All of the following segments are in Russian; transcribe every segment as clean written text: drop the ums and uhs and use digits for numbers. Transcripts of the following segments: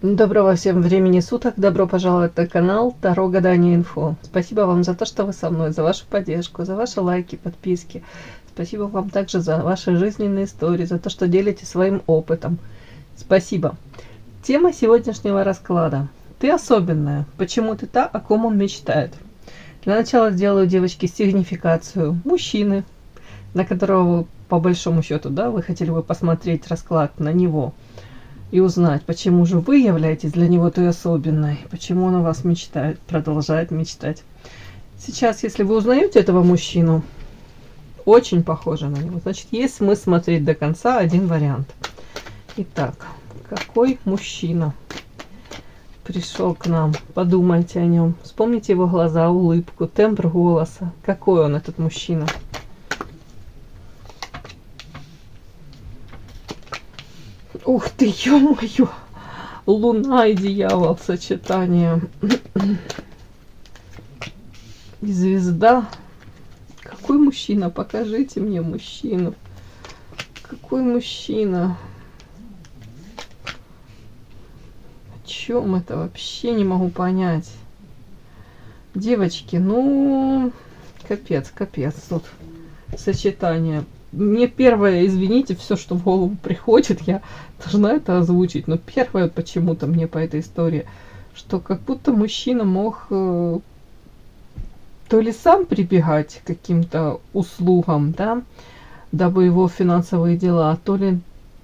Доброго всем времени суток, добро пожаловать на канал Таро Гадание Инфо. Спасибо вам за то, что вы со мной, за вашу поддержку, за ваши лайки, подписки. Спасибо вам также за ваши жизненные истории, за то, что делитесь своим опытом. Спасибо. Тема сегодняшнего расклада. Ты особенная. Почему ты та, о ком он мечтает? Для начала сделаю, девочки, сигнификацию мужчины, на которого, по большому счету, да, вы хотели бы посмотреть расклад на него и узнать, почему же вы являетесь для него той особенной, почему он о вас мечтает, продолжает мечтать. Сейчас, если вы узнаете этого мужчину, очень похоже на него, значит, есть смысл смотреть до конца один вариант. Итак, какой мужчина пришел к нам? Подумайте о нем, вспомните его глаза, улыбку, тембр голоса. Какой он, этот мужчина? Ух ты, ё-моё! Луна и дьявол, сочетание. И звезда. Какой мужчина? Покажите мне мужчину. Какой мужчина? О чем это? Вообще не могу понять. Девочки, ну, капец, капец тут сочетание. Мне первое, извините, все, что в голову приходит, я должна это озвучить. Но первое почему-то мне по этой истории, что как будто мужчина мог то ли сам прибегать к каким-то услугам, да, дабы его финансовые дела то ли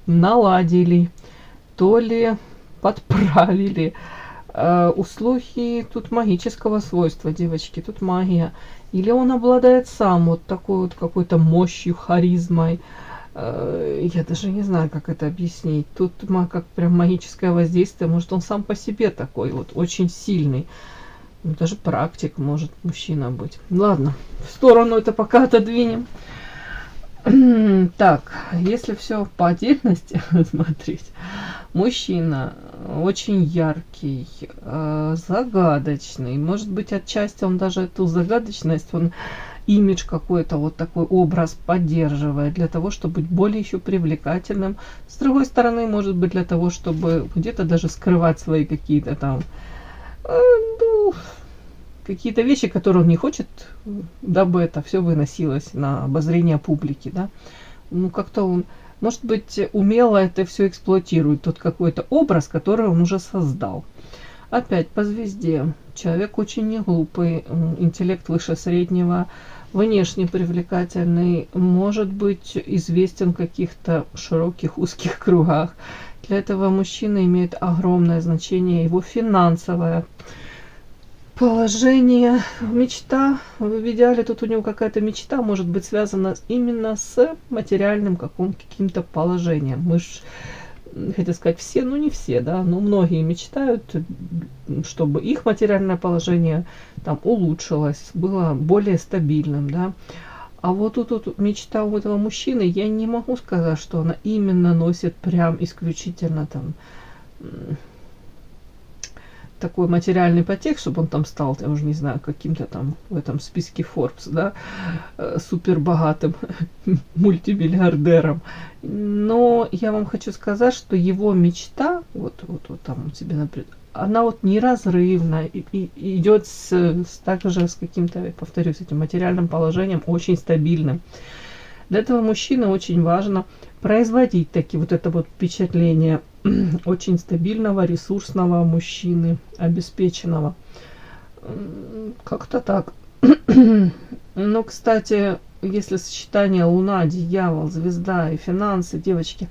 наладили, то ли подправили. Услуги тут магического свойства, девочки, тут магия. Или он обладает сам вот такой вот какой-то мощью, харизмой. Я даже не знаю, как это объяснить. Тут как прям магическое воздействие. Может, он сам по себе такой вот очень сильный. Даже практик может мужчина быть. Ладно, в сторону это пока отодвинем. Так, если все по отдельности смотреть. Мужчина очень яркий, загадочный. Может быть, отчасти он даже эту загадочность, он имидж какой-то, вот такой образ поддерживает для того, чтобы быть более еще привлекательным. С другой стороны, может быть, для того, чтобы где-то даже скрывать свои какие-то там, ну, какие-то вещи, которые он не хочет, дабы это все выносилось на обозрение публики, да. Ну, как-то он, может быть, умело это все эксплуатирует, тот какой-то образ, который он уже создал. Опять по звезде. Человек очень не глупый, интеллект выше среднего, внешне привлекательный, может быть известен в каких-то широких узких кругах. Для этого мужчины имеет огромное значение его финансовое положение, мечта. В идеале тут у него какая-то мечта может быть связана именно с материальным каким-то положением. Мы ж, хотел сказать, все, ну не все, да, но многие мечтают, чтобы их материальное положение там улучшилось, было более стабильным, да. А вот тут мечта у этого мужчины, я не могу сказать, что она именно носит прям исключительно там такой материальный подтекст, чтобы он там стал, я уже не знаю, каким-то там в этом списке Forbes, да, супер богатым мультимиллиардером. Но я вам хочу сказать, что его мечта, вот там у тебя, например, она вот неразрывна и идет также с каким-то, повторюсь, этим материальным положением очень стабильным. Для этого мужчины очень важно производить такие вот это вот впечатление очень стабильного, ресурсного мужчины, обеспеченного. Как-то так. Но, кстати, если сочетание Луна, Дьявол, Звезда и финансы, девочки,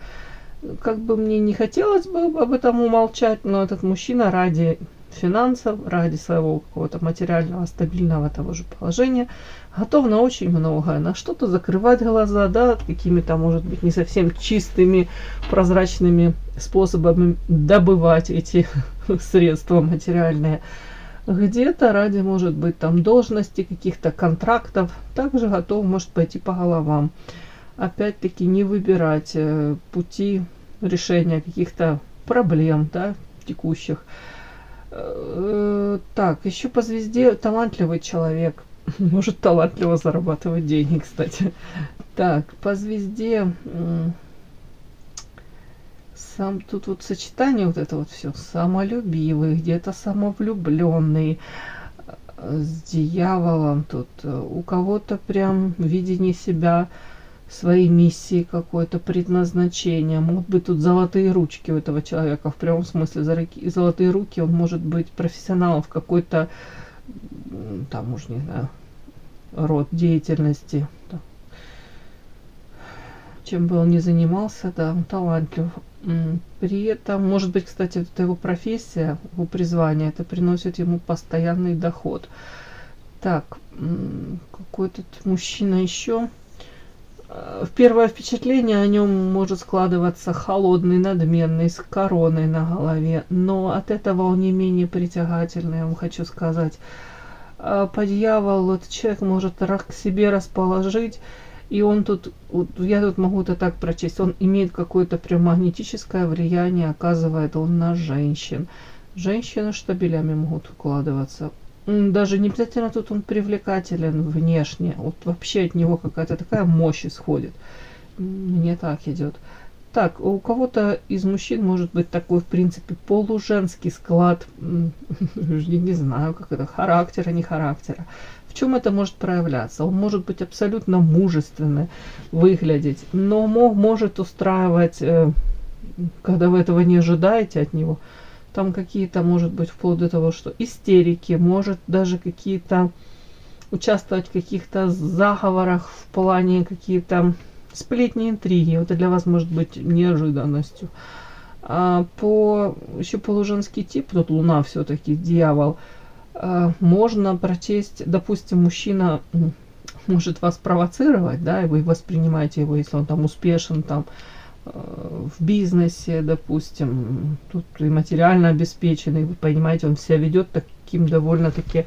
как бы мне не хотелось бы об этом умолчать, но этот мужчина ради финансов, ради своего какого-то материального, стабильного того же положения, готов на очень многое, на что-то закрывать глаза, да, какими-то, может быть, не совсем чистыми, прозрачными способами добывать эти средства материальные. Где-то ради, может быть, там должности, каких-то контрактов, также готов, может, пойти по головам. Опять-таки не выбирать пути решения каких-то проблем, да, текущих. Так, еще по звезде талантливый человек. Может талантливо зарабатывать деньги, кстати. Так, по звезде Сам тут вот сочетание вот это вот все самолюбивый, где-то самовлюбленный, с дьяволом тут. У кого-то прям видение себя, своей миссии какой-то, предназначения. Могут быть тут золотые ручки у этого человека, в прямом смысле золотые руки. Он может быть профессионалом в какой-то, там уж не знаю, род деятельности. Да. Чем бы он ни занимался, да, он талантлив. При этом, может быть, кстати, это его профессия, его призвание, это приносит ему постоянный доход. Так, какой тут мужчина еще? Первое впечатление о нем может складываться холодный, надменный, с короной на голове, но от этого он не менее притягательный, я вам хочу сказать. По дьяволу этот человек может к себе расположить, и он тут, вот я тут могу это так прочесть, он имеет какое-то прям магнетическое влияние, оказывает он на женщин. Женщины штабелями могут укладываться. Даже не обязательно тут он привлекателен внешне. Вот вообще от него какая-то такая мощь исходит. Мне так идет. Так, у кого-то из мужчин может быть такой, в принципе, полуженский склад, я не знаю, как это, характера, не характера. В чем это может проявляться? Он может быть абсолютно мужественный, выглядеть, но может устраивать, когда вы этого не ожидаете от него, там какие-то, может быть, вплоть до того, что истерики, может даже какие-то участвовать в каких-то заговорах в плане какие-то сплетни, интриги. Это для вас может быть неожиданностью. Еще полуженский тип, тут Луна все-таки, дьявол, можно прочесть, допустим, мужчина может вас провоцировать, да, и вы воспринимаете его, если он там успешен, там, в бизнесе, допустим, тут и материально обеспеченный, вы понимаете, он себя ведет таким довольно-таки,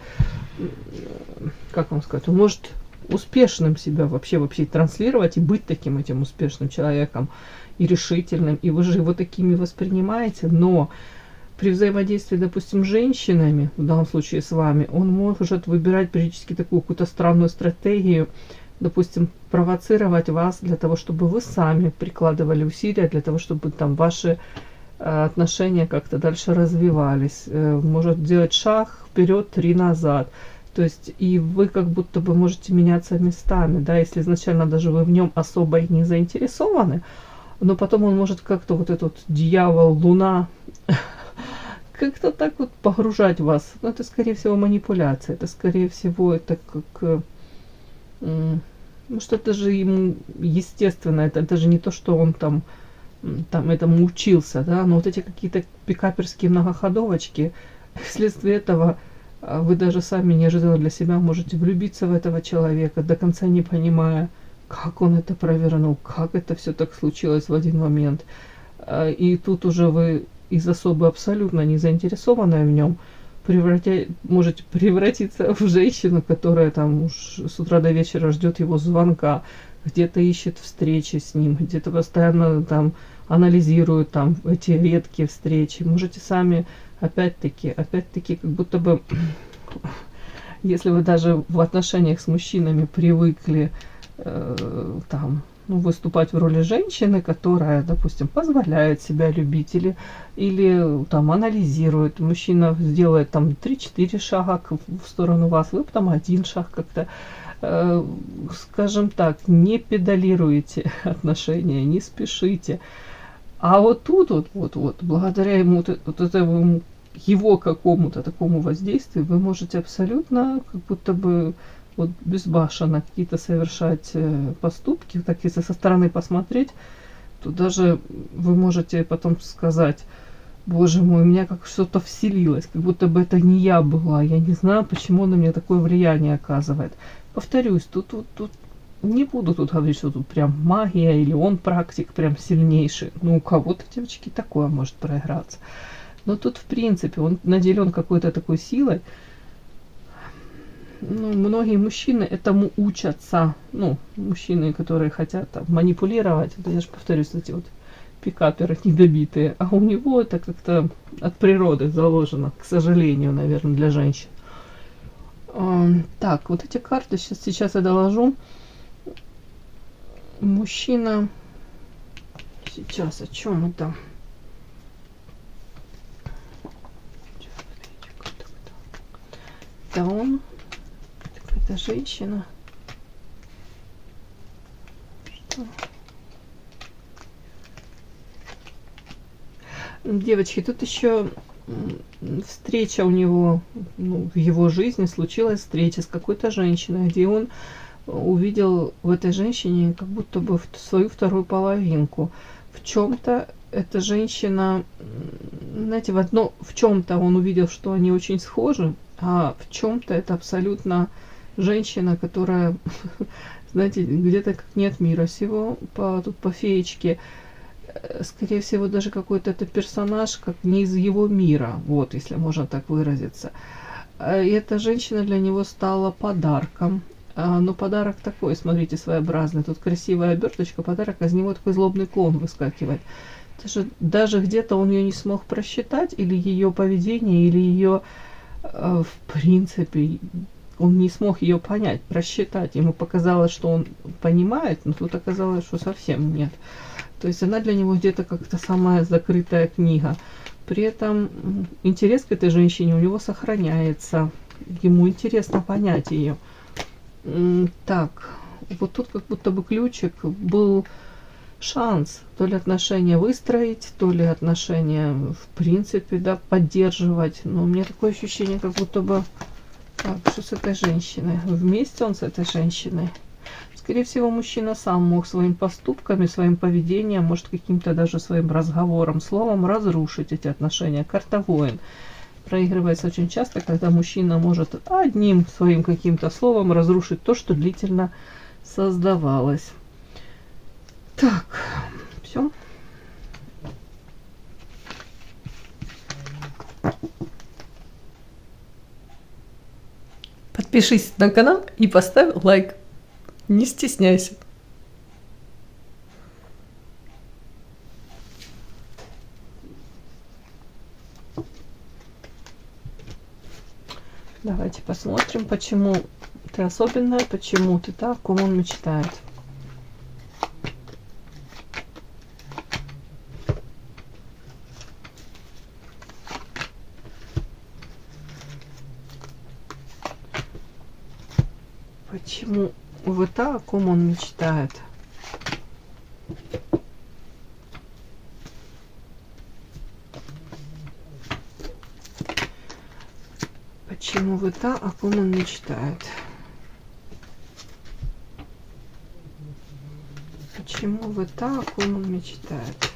как вам сказать, он может успешным себя вообще транслировать и быть таким этим успешным человеком и решительным, и вы же его такими воспринимаете, но при взаимодействии, допустим, с женщинами, в данном случае с вами, он может выбирать периодически такую какую-то странную стратегию, допустим, провоцировать вас для того, чтобы вы сами прикладывали усилия, для того, чтобы там ваши отношения как-то дальше развивались. Может делать шаг вперед, 3 назад. То есть и вы как будто бы можете меняться местами, да, если изначально даже вы в нем особо и не заинтересованы, но потом он может как-то вот этот вот Луна, как-то так вот погружать вас. Но это, скорее всего, манипуляция. Это, скорее всего, это как... что это же ему естественно. Это же не то, что он там этому учился, да. Но вот эти какие-то пикаперские многоходовочки, вследствие этого вы даже сами неожиданно для себя можете влюбиться в этого человека, до конца не понимая, как он это провернул, как это все так случилось в один момент. И тут уже вы из особо абсолютно не заинтересованная в нем, можете превратиться в женщину, которая там уж с утра до вечера ждет его звонка, где-то ищет встречи с ним, где-то постоянно там анализирует там эти редкие встречи. Можете сами опять-таки, как будто бы, если вы даже в отношениях с мужчинами привыкли там, выступать в роли женщины, которая, допустим, позволяет себя любить, или там анализирует. Мужчина сделает там 3-4 шага в сторону вас, вы потом 1 шаг как-то, скажем так, не педалируете отношения, не спешите. А вот тут вот благодаря ему, вот этому его какому-то такому воздействию, вы можете абсолютно как будто бы вот безбашенно какие-то совершать поступки. Так если со стороны посмотреть, то даже вы можете потом сказать: боже мой, у меня как что-то вселилось, как будто бы это не я была, я не знаю, почему на меня такое влияние оказывает. Повторюсь, тут не буду тут говорить, что тут прям магия или он практик прям сильнейший. Ну, у кого-то, девочки, такое может проиграться. Но тут, в принципе, он наделен какой-то такой силой. Многие мужчины этому учатся. Мужчины, которые хотят там манипулировать. Это я же повторюсь, эти вот пикаперы недобитые. А у него это как-то от природы заложено, к сожалению, наверное, для женщин. Так, вот эти карты сейчас я доложу. Мужчина. Сейчас о чем это? это он? Это женщина. Что? Девочки, тут еще встреча у него, ну, в его жизни случилась встреча с какой-то женщиной, где он увидел в этой женщине как будто бы свою вторую половинку. В чем-то эта женщина, знаете, в чем-то он увидел, что они очень схожи, а в чем-то это абсолютно женщина, которая, знаете, где-то как нет мира сего, тут по феечке. Скорее всего, даже какой-то это персонаж, как не из его мира, вот, если можно так выразиться. И эта женщина для него стала подарком. Но подарок такой, смотрите, своеобразный. Тут красивая оберточка, подарок, а из него такой злобный клон выскакивает. Даже где-то он ее не смог просчитать, или ее поведение, или ее, в принципе, он не смог ее понять, просчитать. Ему показалось, что он понимает, но тут оказалось, что совсем нет. То есть она для него где-то как-то самая закрытая книга. При этом интерес к этой женщине у него сохраняется. Ему интересно понять ее. Так, вот тут как будто бы ключик, был шанс то ли отношения выстроить, то ли отношения в принципе, да, поддерживать. Но у меня такое ощущение, как будто бы... Так, что с этой женщиной? Вместе он с этой женщиной? Скорее всего, мужчина сам мог своими поступками, своим поведением, может, каким-то даже своим разговором, словом разрушить эти отношения. Карта воин проигрывается очень часто, когда мужчина может одним своим каким-то словом разрушить то, что длительно создавалось. Так, все. Подпишись на канал и поставь лайк. Не стесняйся. Давайте посмотрим, почему ты особенная, почему ты так, о ком он мечтает. Почему вы та, о ком он мечтает? Почему вы та, о ком он мечтает? Почему вы та, о ком он мечтает?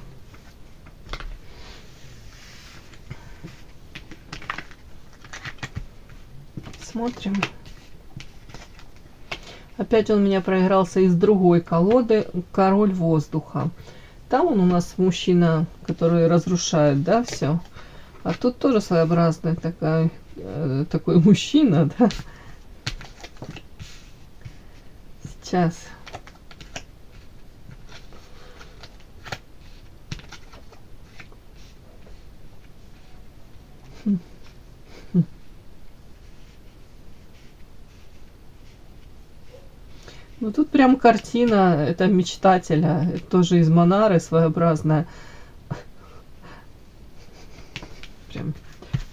Смотрим. Опять он у меня проигрался из другой колоды, король воздуха. Там он у нас мужчина, который разрушает, да, все. А тут тоже своеобразный такой мужчина, да. Сейчас. Ну тут прям картина, это мечтателя, это тоже из Монары своеобразная. Прям,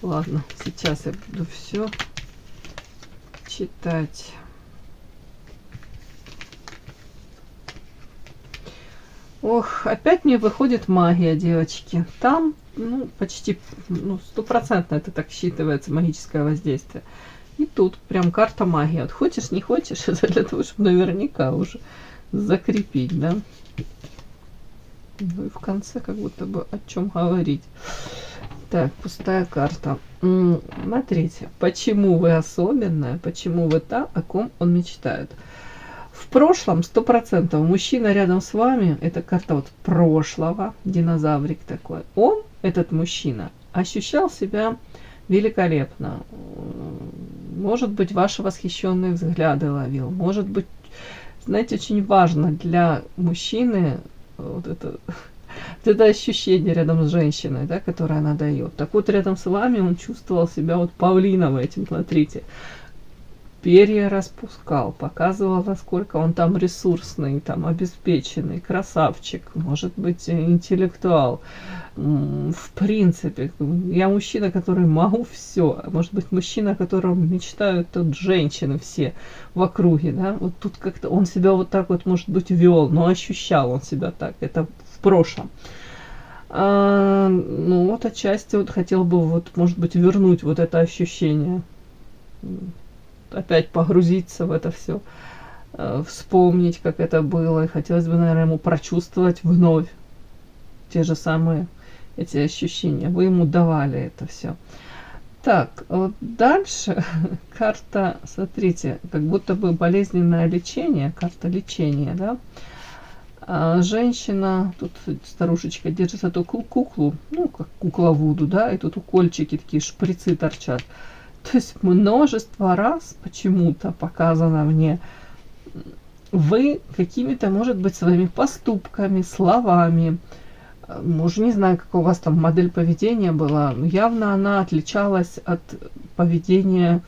ладно, сейчас я буду все читать. Ох, опять мне выходит магия, девочки. Там, ну, почти, ну, 100% это так считывается, магическое воздействие. И тут прям карта магии. Вот хочешь, не хочешь, это для того, чтобы наверняка уже закрепить, да. Ну и в конце как будто бы о чем говорить. Так, пустая карта. Смотрите, почему вы особенная, почему вы та, о ком он мечтает. В прошлом 100% мужчина рядом с вами, это карта вот прошлого, динозаврик такой, он, этот мужчина, ощущал себя великолепно. Может быть, ваши восхищенные взгляды ловил. Может быть, знаете, очень важно для мужчины вот это ощущение рядом с женщиной, да, которое она дает. Так вот, рядом с вами он чувствовал себя вот павлиново этим, смотрите. перья распускал, показывал, насколько он там ресурсный, там обеспеченный, красавчик, может быть, интеллектуал. В принципе, я мужчина, который могу все. Может быть, мужчина, о котором мечтают тут женщины все в округе, да. Вот тут как-то он себя вот так вот, может быть, вел, но ощущал он себя так. Это в прошлом. Ну вот отчасти вот хотел бы вот, может быть, вернуть вот это ощущение. Опять погрузиться в это все, вспомнить, как это было. И хотелось бы, наверное, ему прочувствовать вновь те же самые эти ощущения. Вы ему давали это все. Так, вот дальше карта, смотрите, как будто бы болезненное лечение, карта лечения, да. Женщина, тут старушечка держит эту куклу, ну, как кукла Вуду, да, и тут укольчики, такие шприцы торчат. То есть множество раз почему-то показано мне, вы какими-то, может быть, своими поступками, словами, может, не знаю, какая у вас там модель поведения была, но явно она отличалась от поведения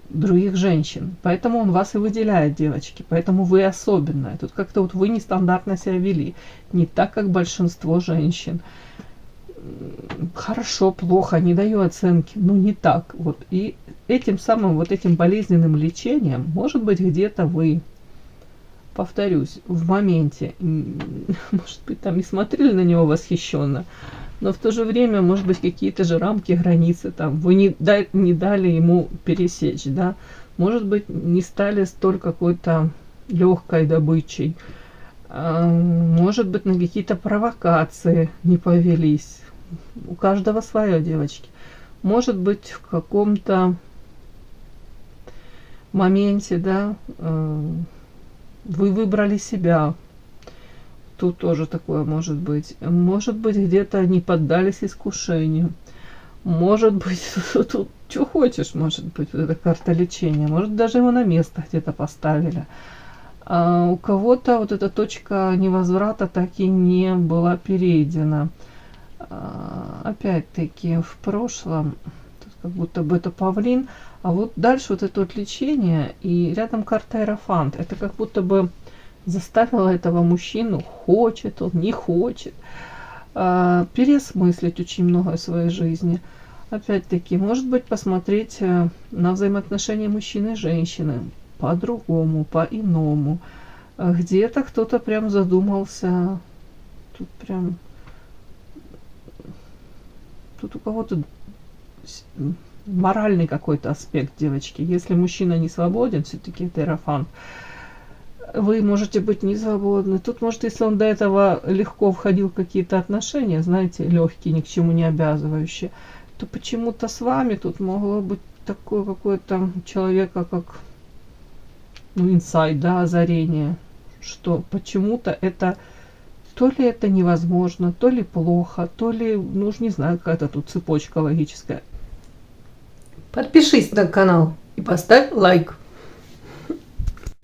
других женщин. Поэтому он вас и выделяет, девочки. Поэтому вы особенная. Тут как-то вот вы нестандартно себя вели. Не так, как большинство женщин. Хорошо, плохо, не даю оценки, но не так. Вот. И этим самым вот этим болезненным лечением, может быть, где-то вы, повторюсь, в моменте, может быть, там и смотрели на него восхищенно, но в то же время, может быть, какие-то же рамки, границы там, вы не дали ему пересечь, да, может быть, не стали столь какой-то легкой добычей, может быть, на какие-то провокации не повелись. У каждого свое, девочки. Может быть, в каком-то моменте, да, вы выбрали себя. Тут тоже такое может быть. Может быть, где-то не поддались искушению. Может быть, тут что хочешь, может быть, вот эта карта лечения. Может, даже его на место где-то поставили. А у кого-то вот эта точка невозврата так и не была перейдена. Опять-таки в прошлом, тут как будто бы это павлин, а вот дальше вот это вот лечение, и рядом карта Иерофант. Это как будто бы заставило этого мужчину, хочет он, не хочет, переосмыслить очень многое в своей жизни. Опять-таки, может быть, посмотреть на взаимоотношения мужчины и женщины по-другому, по-иному. Где-то кто-то прям задумался, тут прям... Тут у кого-то моральный какой-то аспект, девочки. Если мужчина не свободен, все-таки это Иерофант, вы можете быть не свободны. Тут, может, если он до этого легко входил в какие-то отношения, знаете, легкие, ни к чему не обязывающие, то почему-то с вами тут могло быть такое какое-то человека, как, ну, инсайт, да, озарение, что почему-то это... То ли это невозможно, то ли плохо, то ли, ну уж не знаю, какая-то тут цепочка логическая. Подпишись на канал и поставь лайк.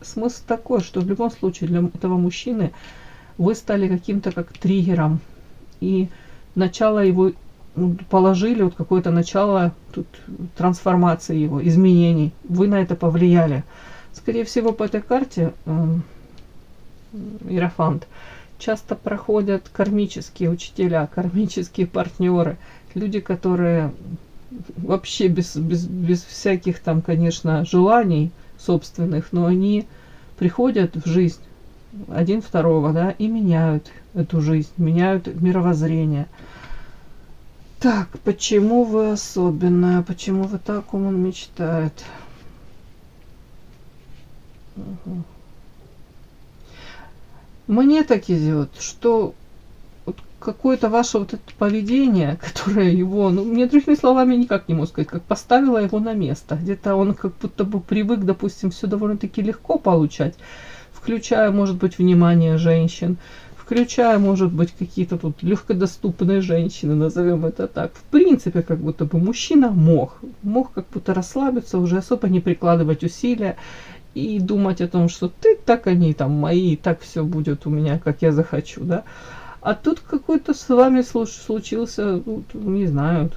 Смысл такой, что в любом случае для этого мужчины вы стали каким-то как триггером. И начало его положили, вот какое-то начало тут трансформации его, изменений. Вы на это повлияли. Скорее всего, по этой карте Иерофант часто проходят кармические учителя, кармические партнеры, люди, которые вообще без всяких там, конечно, желаний собственных, но они приходят в жизнь один второго, да, и меняют эту жизнь, меняют мировоззрение. Так, почему вы особенная? Почему вы так он мечтает? Угу. Мне так идет, что вот какое-то ваше вот это поведение, которое его, ну, мне другими словами никак не могу сказать, как поставило его на место. Где-то он как будто бы привык, допустим, все довольно-таки легко получать, включая, может быть, внимание женщин, включая, может быть, какие-то тут легкодоступные женщины, назовем это так. В принципе, как будто бы мужчина мог как будто расслабиться, уже особо не прикладывать усилия и думать о том, что ты так, они там мои, и так все будет у меня, как я захочу, да. А тут какой-то с вами случился, ну, не знаю,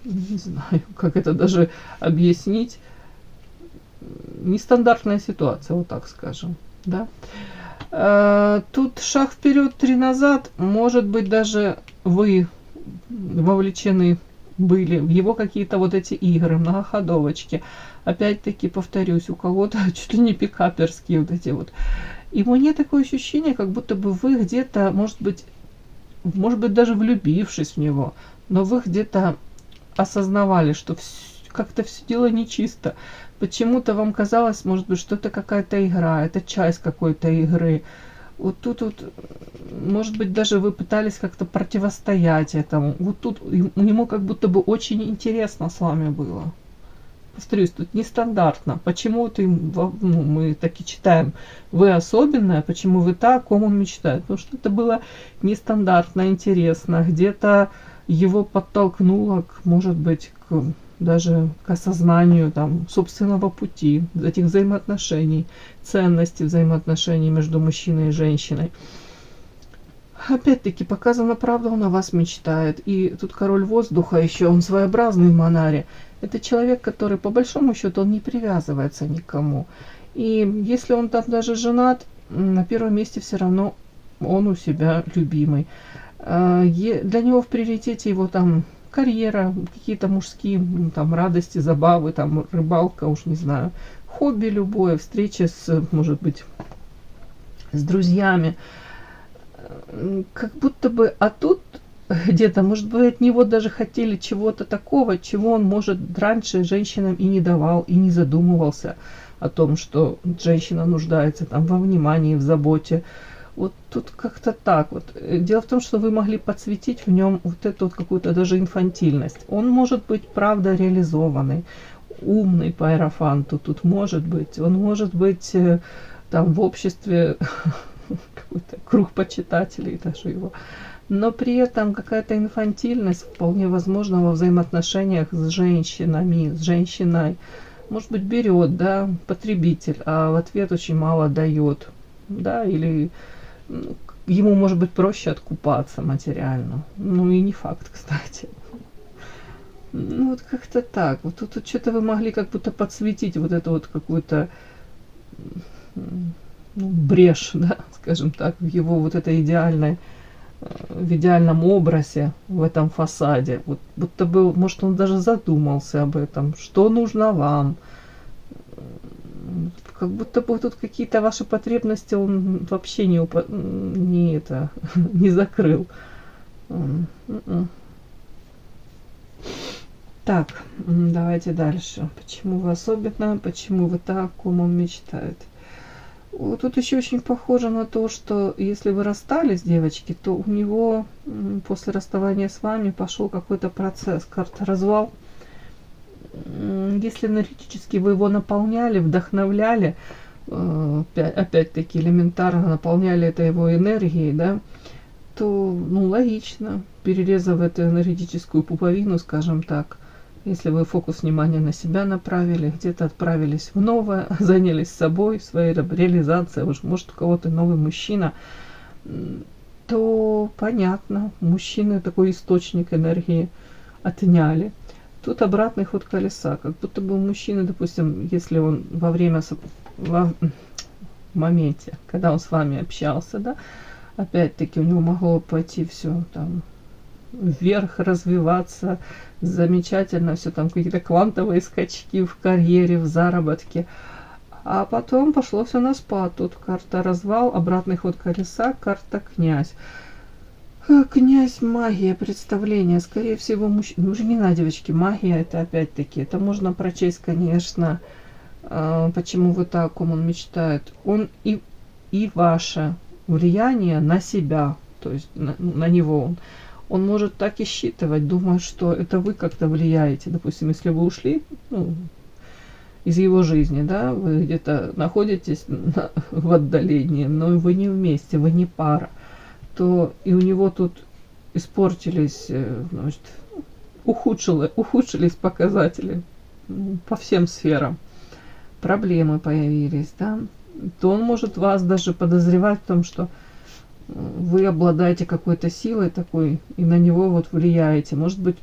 не знаю, как это даже объяснить. Нестандартная ситуация, вот так скажем, да. Тут шаг вперед, 3 назад. Может быть, даже вы вовлечены были в его какие-то вот эти игры, многоходовочки. Опять-таки, повторюсь, у кого-то чуть ли не пикаперские вот эти вот. И мне такое ощущение, как будто бы вы где-то, может быть даже влюбившись в него, но вы где-то осознавали, что как-то все дело нечисто. Почему-то вам казалось, может быть, что это какая-то игра, это часть какой-то игры. Вот тут вот, может быть, даже вы пытались как-то противостоять этому. Вот тут ему как будто бы очень интересно с вами было. Повторюсь, тут нестандартно. Почему ты, мы так и читаем, вы особенная, почему вы так, о ком он мечтает? Потому что это было нестандартно, интересно. Где-то его подтолкнуло, может быть, даже к осознанию там, собственного пути, этих взаимоотношений, ценности взаимоотношений между мужчиной и женщиной. Опять-таки, показана правда, он о вас мечтает. И тут король воздуха еще, он своеобразный в Манаре. Это человек, который, по большому счету, он не привязывается никому. И если он там даже женат, на первом месте все равно он у себя любимый. Для него в приоритете его там карьера, какие-то мужские там радости, забавы, там рыбалка, уж не знаю, хобби любое, встреча с, может быть, с друзьями. Как будто бы, а тут где-то, может быть, от него даже хотели чего-то такого, чего он, может, раньше женщинам и не давал, и не задумывался о том, что женщина нуждается там во внимании, в заботе. Вот тут как-то так вот. Дело в том, что вы могли подсветить в нем вот эту вот какую-то даже инфантильность. Он может быть, правда, реализованный, умный по Иерофанту, тут может быть. Он может быть там в обществе какой-то круг почитателей даже его. Но при этом какая-то инфантильность вполне возможна во взаимоотношениях с женщинами, с женщиной. Может быть, берет, да, потребитель, а в ответ очень мало дает, да, или ему может быть проще откупаться материально. Ну и не факт, кстати. Ну вот как-то так. Вот тут что-то вы могли как будто подсветить вот эту вот какую-то брешь, да, скажем так, в его вот этой идеальной, в идеальном образе, в этом фасаде. Вот будто бы, может, он даже задумался об этом, что нужно вам. Как будто бы тут какие-то ваши потребности он вообще не закрыл. Так, давайте дальше. Почему вы особенно, почему вы так, о ком он мечтает? Вот тут еще очень похоже на то, что если вы расстались, девочки, то у него после расставания с вами пошел какой-то процесс, карта развал. Если энергетически вы его наполняли, вдохновляли, опять-таки элементарно наполняли это его энергией, да, то, ну, логично, перерезав эту энергетическую пуповину, скажем так, если вы фокус внимания на себя направили, где-то отправились в новое, занялись собой, своей реализацией, уж может у кого-то новый мужчина, то понятно, мужчины такой источник энергии отняли. Тут обратный ход колеса, как будто бы у мужчины, допустим, если он в моменте, когда он с вами общался, да, опять-таки у него могло пойти все там вверх, развиваться, замечательно, все там какие-то квантовые скачки в карьере, в заработке. А потом пошло все на спад. Тут карта развал, обратный ход колеса, карта князь. Князь, магия, представление. Скорее всего, мужчина. Ну, жена, девочки, магия, это опять-таки, это можно прочесть, конечно, почему вы так, о ком он мечтает. Он и ваше влияние на себя, то есть на него он может так и считывать, думая, что это вы как-то влияете. Допустим, если вы ушли, ну, из его жизни, да, вы где-то находитесь в отдалении, но вы не вместе, вы не пара, то и у него тут испортились, значит, ухудшились показатели по всем сферам, проблемы появились, да, то он может вас даже подозревать в том, что вы обладаете какой-то силой такой и на него вот влияете. Может быть,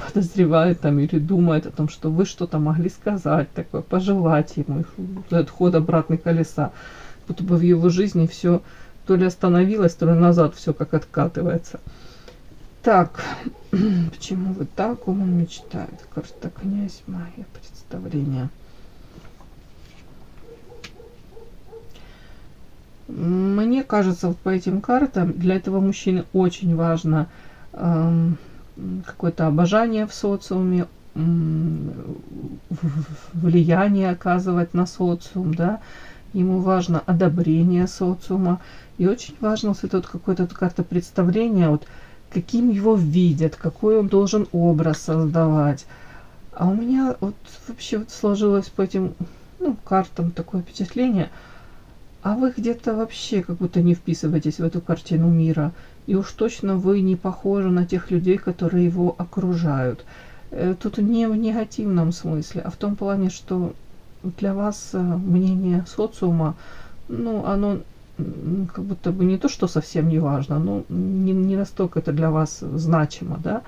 подозревает там или думает о том, что вы что-то могли сказать такое, пожелать ему, этот ход обратный колеса, будто бы в его жизни все то ли остановилось, то ли назад все как откатывается. Так, почему вы так, он мечтает? Карта князь, магия, представление. Мне кажется, вот по этим картам для этого мужчины очень важно какое-то обожание в социуме, влияние оказывать на социум, да, ему важно одобрение социума, и очень важно вот это вот какое-то карта представления, вот каким его видят, какой он должен образ создавать. А у меня вот вообще вот сложилось по этим картам такое впечатление, а вы где-то вообще как будто не вписываетесь в эту картину мира. И уж точно вы не похожи на тех людей, которые его окружают. Тут не в негативном смысле, а в том плане, что для вас мнение социума, оно как будто бы не то, что совсем не важно, но не настолько это для вас значимо, да.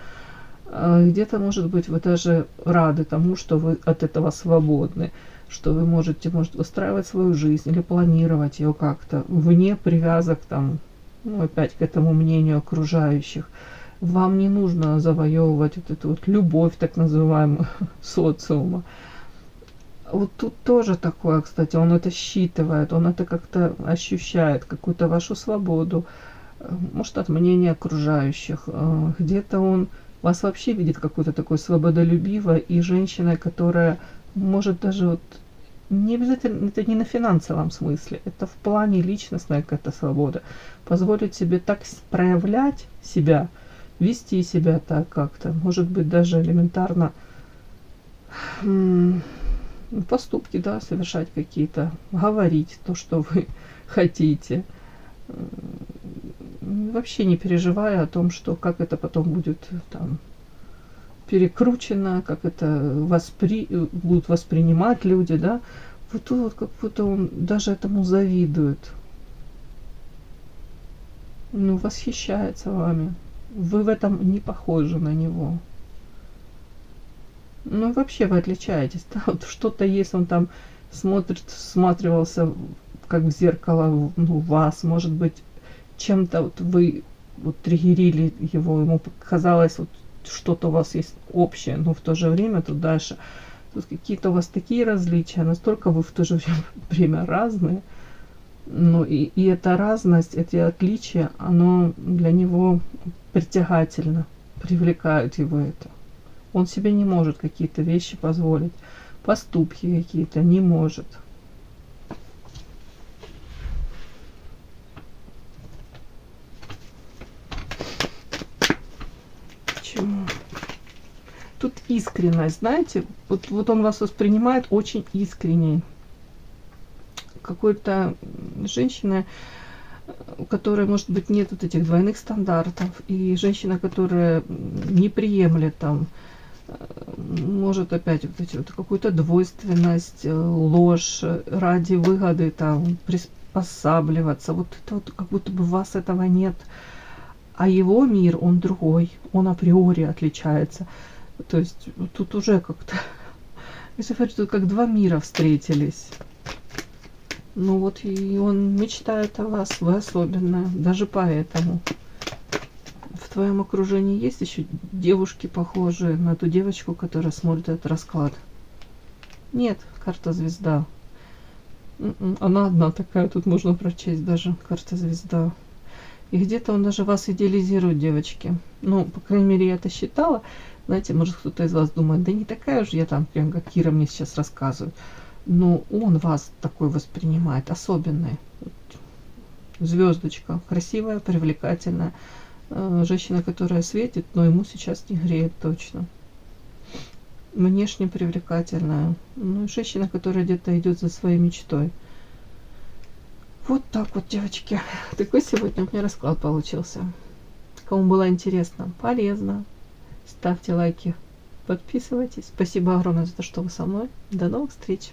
Где-то, может быть, вы даже рады тому, что вы от этого свободны, что вы можете, может, выстраивать свою жизнь или планировать ее как-то вне привязок там, опять к этому мнению окружающих. Вам не нужно завоевывать вот эту вот любовь, так называемую, социума. Вот тут тоже такое, кстати, он это считывает, он это как-то ощущает, какую-то вашу свободу, может, от мнения окружающих. Где-то он вас вообще видит какой-то такой свободолюбивой и женщиной, которая может даже вот не обязательно, это не на финансовом смысле, это в плане личностная какая-то свобода. Позволить себе так проявлять себя, вести себя так как-то, может быть, даже элементарно поступки, да, совершать какие-то, говорить то, что вы хотите, вообще не переживая о том, что как это потом будет там перекручено, как это будут воспринимать люди, да. Вот тут вот как будто он даже этому завидует. Восхищается вами. Вы в этом не похожи на него. Вообще вы отличаетесь, да, вот что-то есть, он там всматривался как в зеркало, вас, может быть, чем-то вот вы вот триггерили его, ему показалось, вот что-то у вас есть общее, но в то же время тут дальше, тут какие-то у вас такие различия, настолько вы в то же время разные, и эта разность, эти отличия, оно для него притягательно, привлекает его это. Он себе не может какие-то вещи позволить, поступки какие-то не может. Почему? Тут искренность, знаете, вот он вас воспринимает очень искренне. Какой-то женщина, у которой, может быть, нет вот этих двойных стандартов, и женщина, которая не приемлет там, может опять вот эти вот какую-то двойственность, ложь ради выгоды там приспосабливаться. Вот это вот как будто бы у вас этого нет. А его мир, он другой, он априори отличается. То есть тут уже как-то, если говорить, тут как два мира встретились. И он мечтает о вас, вы особенная, даже поэтому. В твоем окружении есть еще девушки, похожие на ту девочку, которая смотрит этот расклад? Нет, карта звезда. Она одна такая, тут можно прочесть даже карта звезда. И где-то он даже вас идеализирует, девочки. По крайней мере, я это считала. Знаете, может, кто-то из вас думает, да не такая же я там, прям как Кира мне сейчас рассказывает. Но он вас такой воспринимает, особенной. Звездочка, красивая, привлекательная. Женщина, которая светит, но ему сейчас не греет точно. Внешне привлекательная. Женщина, которая где-то идет за своей мечтой. Вот так вот, девочки. Такой сегодня у меня расклад получился. Кому было интересно, полезно, ставьте лайки, подписывайтесь. Спасибо огромное за то, что вы со мной. До новых встреч.